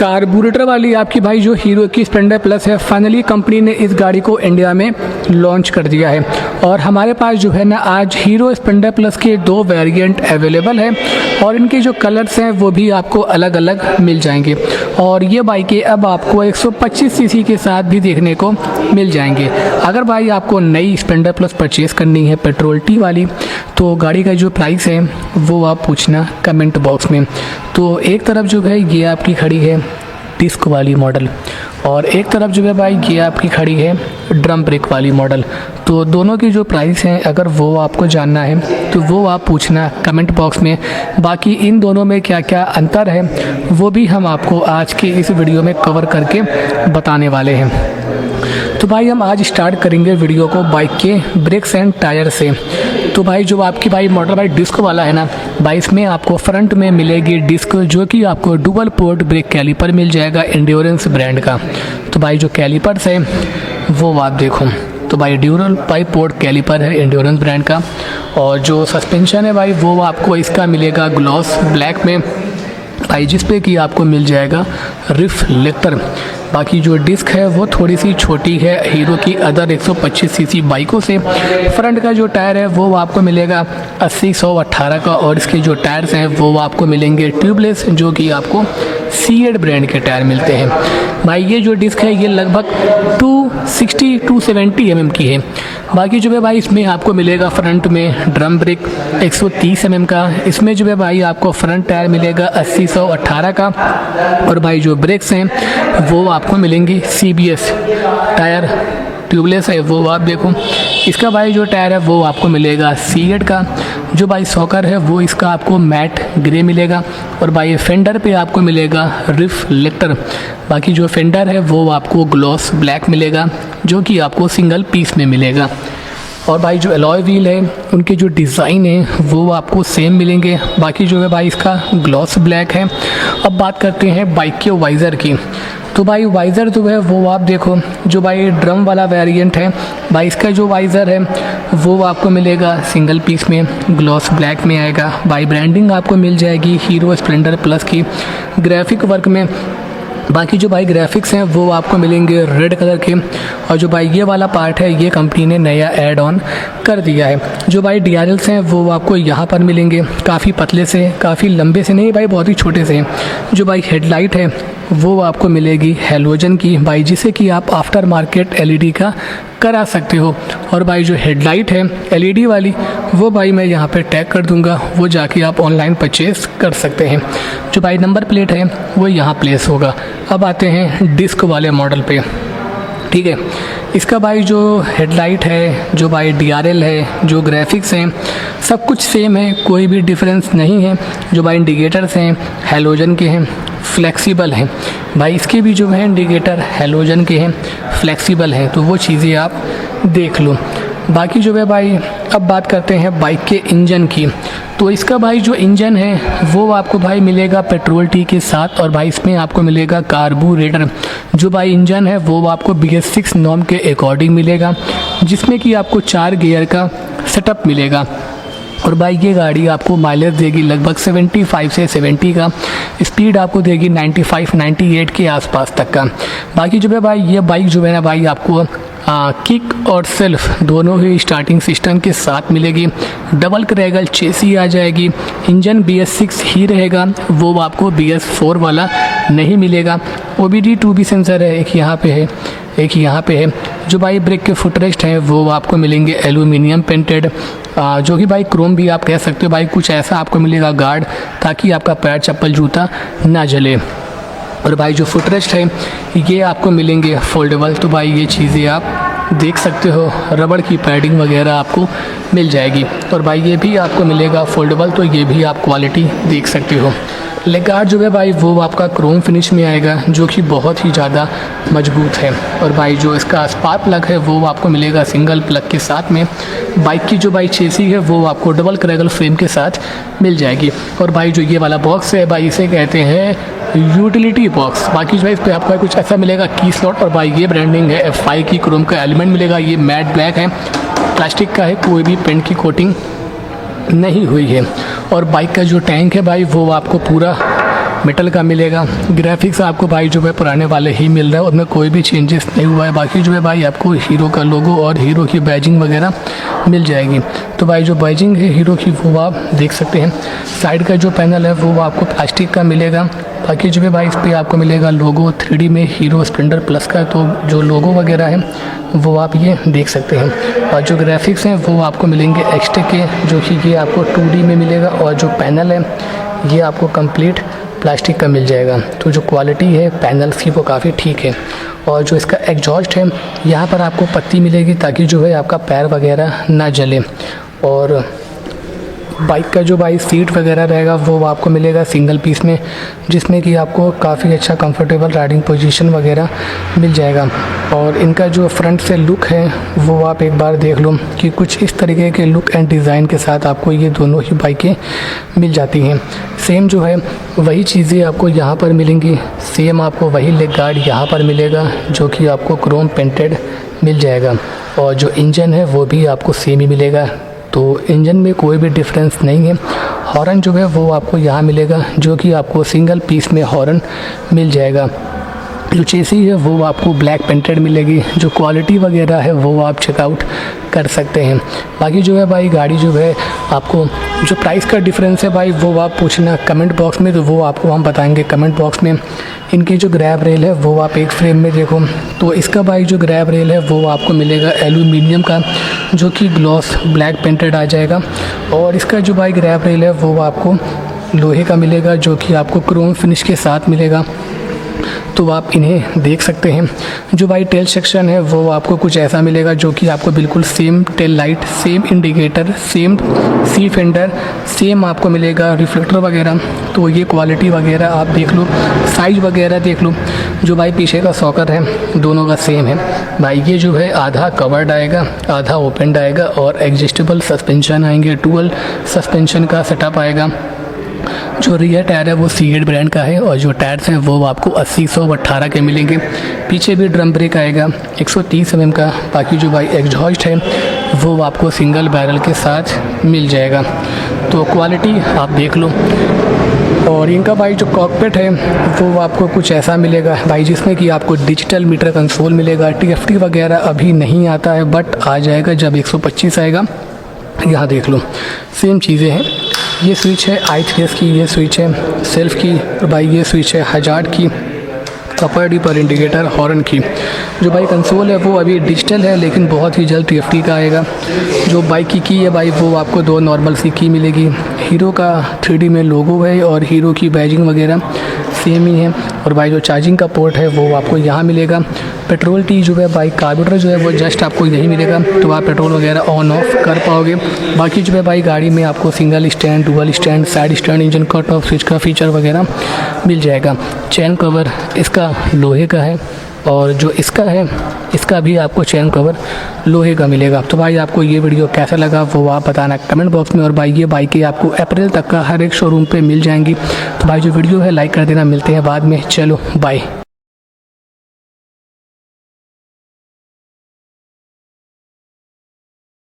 Carburettor वाली आपकी भाई जो हीरो की स्प्लेंडर प्लस है, फाइनली कंपनी ने इस गाड़ी को इंडिया में लॉन्च कर दिया है। और हमारे पास जो है ना आज हीरो स्प्लेंडर प्लस के 2 वेरिएंट अवेलेबल है और इनके जो कलर्स हैं वो भी आपको अलग अलग मिल जाएंगे। और ये बाइकें अब आपको 125 सीसी के साथ भी देखने को मिल जाएंगे। अगर भाई आपको नई स्प्लेंडर प्लस परचेस करनी है पेट्रोल टी वाली, तो गाड़ी का जो प्राइस है वो आप पूछना कमेंट बॉक्स में। तो एक तरफ जो है ये आपकी खड़ी है डिस्क वाली मॉडल और एक तरफ जो है भाई ये आपकी खड़ी है ड्रम ब्रेक वाली मॉडल। तो दोनों की जो प्राइस हैं अगर वो आपको जानना है तो वो आप पूछना कमेंट बॉक्स में। बाकी इन दोनों में क्या क्या अंतर है वो भी हम आपको आज के इस वीडियो में कवर करके बताने वाले हैं। तो भाई हम आज स्टार्ट करेंगे वीडियो को बाइक के ब्रेक्स एंड टायर से। तो भाई जो आपकी भाई मॉडल भाई डिस्क वाला है ना भाई, इसमें आपको फ्रंट में मिलेगी डिस्क जो कि आपको डुअल पोर्ट ब्रेक कैलिपर मिल जाएगा एंड्योरेंस ब्रांड का। तो भाई जो कैलिपर्स है वो आप देखो, तो भाई ड्यूरल पाइप पोर्ट कैलिपर है एंड्योरेंस ब्रांड का। और जो सस्पेंशन है भाई वो आपको इसका मिलेगा ग्लॉस ब्लैक में भाई, जिस पे कि आपको मिल जाएगा रिफ्लेक्टर। बाकी जो डिस्क है वो थोड़ी सी छोटी है हीरो की अदर 125 सीसी बाइकों से। फ्रंट का जो टायर है वो आपको मिलेगा 80/118 का और इसके जो टायर्स हैं वो आपको मिलेंगे ट्यूबलेस जो कि आपको सीएड ब्रांड के टायर मिलते हैं। भाई ये जो डिस्क है ये लगभग 260-270 mm की है। बाकी जो है भाई इसमें आपको मिलेगा फ्रंट में ड्रम ब्रेक 130 mm का। इसमें जो है भाई आपको फ्रंट टायर मिलेगा 80/118 का और भाई जो ब्रेक्स हैं वो आपको मिलेंगी CBS टायर ट्यूबलेस है वो आप देखो। इसका भाई जो टायर है वो आपको मिलेगा सीएड का। जो भाई सॉकर है वो इसका आपको मैट ग्रे मिलेगा और भाई फेंडर पे आपको मिलेगा रिफ्लेक्टर। बाकी जो फेंडर है वो आपको ग्लॉस ब्लैक मिलेगा जो कि आपको सिंगल पीस में मिलेगा। और भाई जो अलॉय व्हील है उनके जो डिज़ाइन है वो आपको सेम मिलेंगे। बाकी जो है भाई इसका ग्लॉस ब्लैक है। अब बात करते हैं बाइक के वाइज़र की। तो भाई वाइज़र जो है वो आप देखो, जो भाई ड्रम वाला वेरिएंट है भाई इसका जो वाइज़र है वो आपको मिलेगा सिंगल पीस में ग्लॉस ब्लैक में आएगा। भाई ब्रांडिंग आपको मिल जाएगी हीरो स्प्लेंडर प्लस की ग्राफिक वर्क में। बाकी जो भाई ग्राफिक्स हैं वो आपको मिलेंगे रेड कलर के। और जो भाई ये वाला पार्ट है ये कंपनी ने नया ऐड ऑन कर दिया है। जो भाई DRLs हैं वो आपको यहाँ पर मिलेंगे, काफ़ी पतले से, काफ़ी लंबे से नहीं भाई, बहुत ही छोटे से हैं। जो भाई हेडलाइट है वो आपको मिलेगी हैलोजन की भाई, जिसे कि आप आफ्टर मार्केट LED का करा सकते हो। और भाई जो हेडलाइट है LED वाली वो भाई मैं यहाँ पे टैग कर दूँगा, वो जाके आप ऑनलाइन परचेस कर सकते हैं। जो भाई नंबर प्लेट है वो यहाँ प्लेस होगा। अब आते हैं डिस्क वाले मॉडल पे, ठीक है। इसका भाई जो हेडलाइट है, जो भाई DRL है, जो ग्राफिक्स हैं सब कुछ सेम है, कोई भी डिफरेंस नहीं है। जो भाई इंडिकेटर्स हैं हैलोजन के हैं, फ्लेक्सिबल हैं भाई, इसके भी जो है इंडिकेटर हैलोजन के हैं, फ्लेक्सिबल हैं, तो वो चीज़ें आप देख लो। बाकी जो है भाई अब बात करते हैं बाइक के इंजन की। तो इसका भाई जो इंजन है वो आपको भाई मिलेगा पेट्रोल टी के साथ और भाई इसमें आपको मिलेगा कार्बोरेटर। जो भाई इंजन है वो आपको BS6 नॉर्म के अकॉर्डिंग मिलेगा, जिसमें कि आपको 4 गियर का सेटअप मिलेगा। और भाई ये गाड़ी आपको माइलेज देगी लगभग 75 से 70 का, स्पीड आपको देगी 95-98 के आसपास तक का। बाकी जो है भाई ये बाइक जो है ना भाई आपको किक और सेल्फ दोनों ही स्टार्टिंग सिस्टम के साथ मिलेगी। डबल क्रैगल चेसी आ जाएगी। इंजन BS6 ही रहेगा, वो आपको BS4 वाला नहीं मिलेगा। OBD 2B सेंसर है, एक यहाँ पे है, एक यहाँ पे है। जो भाई ब्रेक के फुटरेस्ट हैं वो आपको मिलेंगे एल्यूमिनियम पेंटेड, जो कि भाई क्रोम भी आप कह सकते हो भाई, कुछ ऐसा आपको मिलेगा गार्ड ताकि आपका पैर चप्पल जूता ना जले। और भाई जो फुटरेस्ट है ये आपको मिलेंगे फोल्डेबल, तो भाई ये चीज़ें आप देख सकते हो, रबड़ की पैडिंग वगैरह आपको मिल जाएगी। और भाई ये भी आपको मिलेगा फोल्डेबल, तो ये भी आप क्वालिटी देख सकते हो। लेग गार्ड जो है भाई वो आपका क्रोम फिनिश में आएगा जो कि बहुत ही ज़्यादा मजबूत है। और भाई जो इसका स्पार्क प्लग है वो आपको मिलेगा सिंगल प्लग के साथ में। बाइक की जो भाई चेसी है वो आपको डबल क्रैगल फ्रेम के साथ मिल जाएगी। और भाई जो ये वाला बॉक्स है भाई इसे कहते हैं यूटिलिटी बॉक्स। बाकी जो है इस पर आपको कुछ ऐसा मिलेगा की स्लॉट। और भाई ये ब्रांडिंग है F5 की, क्रोम का एलिमेंट मिलेगा। ये मैट ब्लैक है, प्लास्टिक का है, कोई भी पेंट की कोटिंग नहीं हुई है। और बाइक का जो टैंक है भाई वो आपको पूरा मेटल का मिलेगा। ग्राफिक्स आपको भाई जो है पुराने वाले ही मिल रहा है, उनमें कोई भी चेंजेस नहीं हुआ है। बाकी जो है भाई आपको हीरो का लोगो और हीरो की बैजिंग वगैरह मिल जाएगी। तो भाई जो बैजिंग है हीरो की वो आप देख सकते हैं। साइड का जो पैनल है वो आपको प्लास्टिक का मिलेगा। बाकी जो है भाई इस पर आपको मिलेगा लोगो 3D में हीरो स्प्लेंडर प्लस का, तो जो लोगो वगैरह है वो आप ये देख सकते हैं। और जो ग्राफिक्स हैं वो आपको मिलेंगे एक्सटे के, जो कि ये आपको 2D में मिलेगा। और जो पैनल है ये आपको कंप्लीट प्लास्टिक का मिल जाएगा। तो जो क्वालिटी है पैनल्स की वो काफ़ी ठीक है। और जो इसका एग्जॉस्ट है यहाँ पर आपको पत्ती मिलेगी ताकि जो है आपका पैर वगैरह ना जले। और बाइक का जो भाई सीट वगैरह रहेगा वो आपको मिलेगा सिंगल पीस में, जिसमें कि आपको काफ़ी अच्छा कंफर्टेबल राइडिंग पोजीशन वगैरह मिल जाएगा। और इनका जो फ्रंट से लुक है वो आप एक बार देख लो कि कुछ इस तरीके के लुक एंड डिज़ाइन के साथ आपको ये दोनों ही बाइकें मिल जाती हैं। सेम जो है वही चीज़ें आपको यहाँ पर मिलेंगी। सेम आपको वही लेग गार्ड यहाँ पर मिलेगा जो कि आपको क्रोम पेंटेड मिल जाएगा। और जो इंजन है वो भी आपको सेम ही मिलेगा, तो इंजन में कोई भी डिफरेंस नहीं है। हॉर्न जो है वो आपको यहाँ मिलेगा जो कि आपको सिंगल पीस में हॉर्न मिल जाएगा। जो चेसी है वो आपको ब्लैक पेंटेड मिलेगी। जो क्वालिटी वगैरह है वो आप चेकआउट कर सकते हैं। बाकी जो है भाई गाड़ी जो है आपको जो प्राइस का डिफरेंस है भाई वो आप पूछना कमेंट बॉक्स में, तो वो आपको हम बताएंगे कमेंट बॉक्स में। इनकी जो ग्रैब रेल है वो आप एक फ्रेम में देखो, तो इसका भाई जो ग्रैब रेल है वो आपको मिलेगा एल्यूमिनियम का, जो कि ग्लॉस ब्लैक पेंटेड आ जाएगा। और इसका जो भाई ग्रैब रेल है वो आपको लोहे का मिलेगा जो कि आपको क्रोम फिनिश के साथ मिलेगा। तो आप इन्हें देख सकते हैं। जो भाई टेल सेक्शन है वो आपको कुछ ऐसा मिलेगा जो कि आपको बिल्कुल same tail light, same indicator, same सी फेंडर, सेम आपको मिलेगा रिफ्लेक्टर वगैरह। तो ये क्वालिटी वगैरह आप देख लो, साइज वगैरह देख लो। जो भाई पीछे का सॉकर है दोनों का सेम है भाई। ये जो है आधा कवर्ड आएगा, आधा ओपनड आएगा और एडजस्टेबल सस्पेंशन आएंगे, डुअल सस्पेंशन का सेटअप आएगा। जो रियर टायर है वो सीएट ब्रांड का है और जो टायर्स हैं वो आपको 80/118 के मिलेंगे। पीछे भी ड्रम ब्रेक आएगा 130 mm का। बाकी जो भाई एग्जॉस्ट है वो आपको सिंगल बैरल के साथ मिल जाएगा। तो क्वालिटी आप देख लो। और इनका भाई जो कॉकपिट है वो आपको कुछ ऐसा मिलेगा भाई, जिसमें कि आपको डिजिटल मीटर कंसोल मिलेगा। TFT वगैरह अभी नहीं आता है बट आ जाएगा जब 125 आएगा। यहाँ देख लो सेम चीज़ें हैं। ये स्विच है I3S की, ये स्विच है सेल्फ की, और भाई ये स्विच है हजार्ड की, अपर डिपर इंडिकेटर हॉर्न की। जो भाई कंसोल है वो अभी डिजिटल है लेकिन बहुत ही जल्द TFT का आएगा। जो बाइक की है भाई वो आपको 2 नॉर्मल सी की मिलेगी। हीरो का 3D में लोगो है और हीरो की बैजिंग वगैरह सेम ही है। और भाई जो चार्जिंग का पोर्ट है वो आपको यहाँ मिलेगा। पेट्रोल टी जो है भाई कार्बोरेटर जो है वो जस्ट आपको यही मिलेगा, तो आप पेट्रोल वगैरह ऑन ऑफ कर पाओगे। बाकी जो है भाई गाड़ी में आपको single stand, dual stand, side stand, engine cut off switch का फीचर वगैरह मिल जाएगा। चैन कवर इसका लोहे का है और जो इसका है इसका भी आपको चैन कवर लोहे का मिलेगा। तो भाई आपको ये वीडियो कैसा लगा वो आप बताना कमेंट बॉक्स में। और भाई ये बाइकें आपको अप्रैल तक का हर एक शोरूम पे मिल जाएंगी। तो भाई जो वीडियो है लाइक कर देना। मिलते हैं बाद में, चलो बाय।